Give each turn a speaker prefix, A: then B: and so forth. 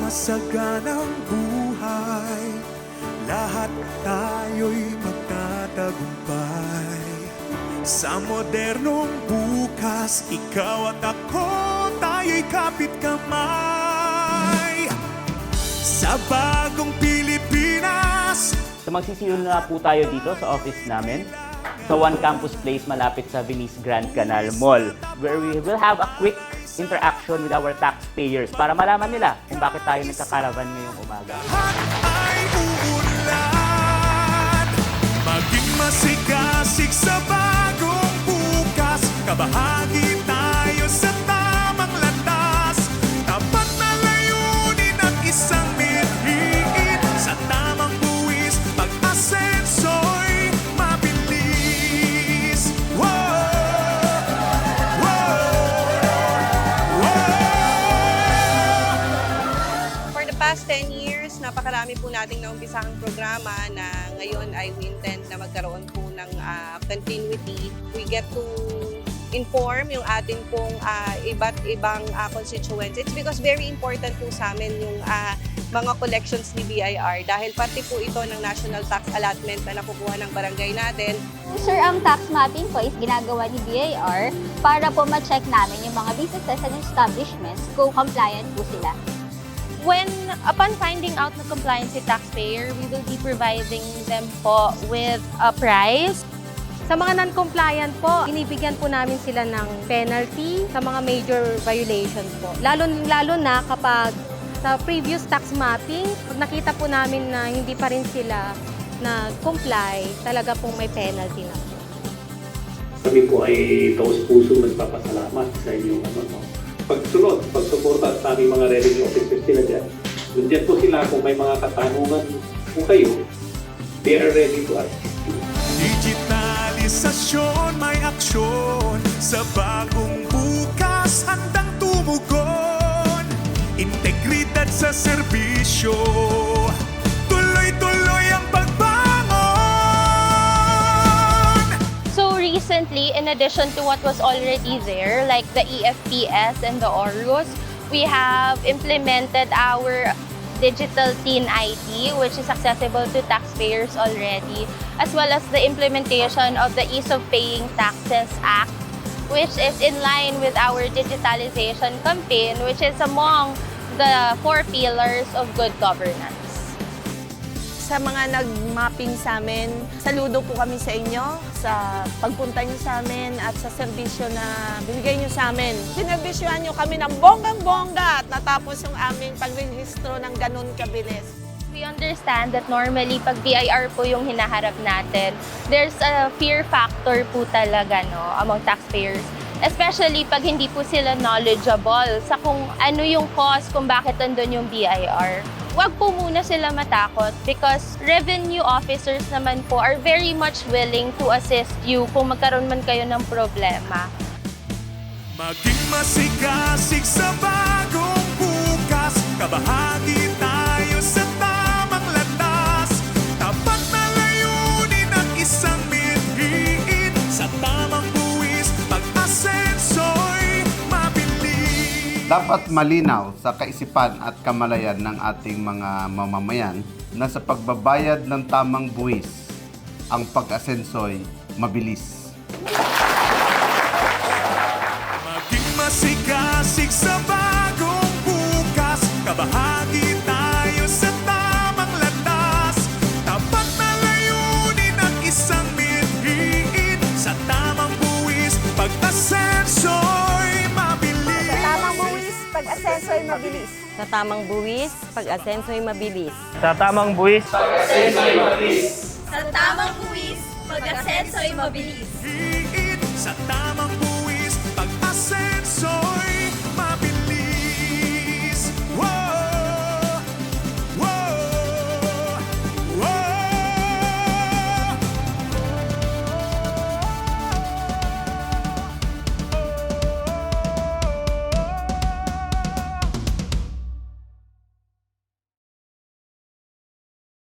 A: masaganang buhay, lahat tayo'y magtatagumpay. Sa modernong bukas, ikaw at ako, tayo'y kapit kamay. Sa bagong Pilipinas.
B: So magsisilun na po tayo dito sa office namin sa One Campus Place malapit sa Venice Grand Canal Mall, where we will have a quick interaction with our taxpayers para malaman nila kung bakit tayo nagkakaravan ngayong umaga.
A: Ay uulan, maging masigasig sa bagong bukas, kabahagi tayo sa tamang landas, tapat na layunin at isang mithiin, sa tamang buwis, pag-asenso'y mabilis.
C: For the past 10 years, napakarami po nating naumpisahang programa na ngayon ay we intend na magkaroon po ng continuity. We get to inform yung ating pong iba't ibang constituents. It's because very important po sa amin yung mga collections ni BIR dahil pati po ito ng national tax allotment na nakukuha ng barangay natin.
D: Sir, ang tax mapping po is ginagawa ni BIR para po ma-check namin yung mga businesses and establishments kung compliant po sila.
E: Upon finding out na compliance si taxpayer, we will be providing them po with a prize.
F: Sa mga non-compliant po, inibigyan po namin sila ng penalty sa mga major violations po. Lalo na kapag sa previous tax mapping, pag nakita po namin na hindi pa rin sila na-comply, talaga pong may penalty na po.
G: Kami po ay taos-puso nagpapasalamat sa inyong pagsunod, pagsuporta sa aming mga revenue officers sila dyan. Nandiyan po sila kung may mga katanungan po kayo, they are ready to assist you.
A: Digitalisasyon, may aksyon, sa bagong bukas, handang tumugon. Integridad sa serbisyo, tuloy-tuloy ang pagbangon.
E: So recently, in addition to what was already there, like the EFPS and the ORUS, we have implemented our digital TIN ID, which is accessible to taxpayers already, as well as the implementation of the Ease of Paying Taxes Act, which is in line with our digitalization campaign, which is among the 4 pillars of good governance.
C: Sa mga nag-mapping sa amin, saludo po kami sa inyo sa pagpunta nyo sa amin at sa serbisyo na binigay nyo sa amin. Sinervisyohan nyo kami ng bonggang-bongga at natapos yung aming pagrehistro ng ganun kabilis.
E: We understand that normally pag BIR po yung hinaharap natin, there's a fear factor po talaga among taxpayers. Especially pag hindi po sila knowledgeable sa kung ano yung cause kung bakit nandun yung BIR. Huwag po muna sila matakot because revenue officers naman po are very much willing to assist you kung magkaroon man kayo ng problema.
A: Maging masigasig sa bagong bukas, kabahagi tayo sa tamang landas, tapat na layunin at isang mithiin, sa tamang buwis, pag-asenso'y mabilis.
H: Dapat malinaw sa kaisipan at kamalayan ng ating mga mamamayan na sa pagbabayad ng tamang buwis, ang pag-asenso'y mabilis.
A: Maging masigasig sa bagong bukas, kabahagi tayo sa tamang landas, tapat na layunin at isang mithiin, sa tamang buwis, pag-asenso'y mabilis.
D: Sa tamang buwis, pag-asenso'y mabilis.
F: Sa tamang buwis, pag-asenso'y mabilis.
B: Sa tamang buwis,
A: Pag-asenso'y mabilis.
D: Sa tamang buwis, pag-asenso'y mabilis.
A: Sa tamang buwis,